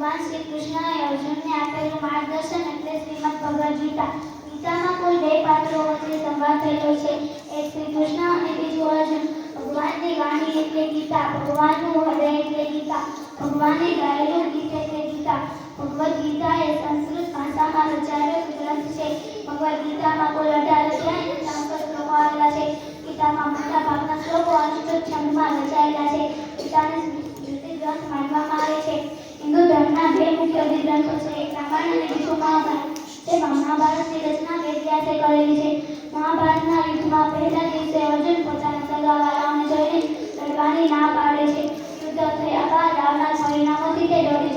ભગવાન શ્રી કૃષ્ણએ અર્જુનને આપેલું માર્ગદર્શન એટલે શ્રીમદ ભગવદ ગીતા. ગીતામાં કુલ 2 પાત્રો વચ્ચે સંવાદ થયેલો છે, એક શ્રી કૃષ્ણ અને બીજું અર્જુન. ભગવાનની વાણી એટલે ગીતા, ભગવાનનું હૃદય એટલે ગીતા, ભગવાને ગાયેલું ગીત એટલે ગીતા. ભગવદ ગીતા એ સંસ્કૃત ભાષામાં રચાયેલો ગ્રંથ છે. ભગવદ ગીતામાં કુલ 18 અધ્યાય અને 64 શ્લોકો આવેલા છે. ગીતામાં મોટા ભાગના શ્લોકો અનુષ્ઠુપ છંદમાં રચાયેલા છે. ગીતાને સ્મૃતિ ગ્રંથ માનવામાં આવે છે. હિન્દુ ધર્મના 2 મુખ્ય ગ્રંથો છે, એક રામાયણ અને બીજું મહાભારત. તેમાં મહાભારતની રચના વેદવ્યાસે કરેલી છે. મહાભારતના યુદ્ધમાં પહેલા દિવસે અર્જુન પોતાના સગાવાલાઓને જોઈને લડવાની ના પાડે છે. યુદ્ધ થયા બાદ આવનાર પરિણામોથી તે ડરી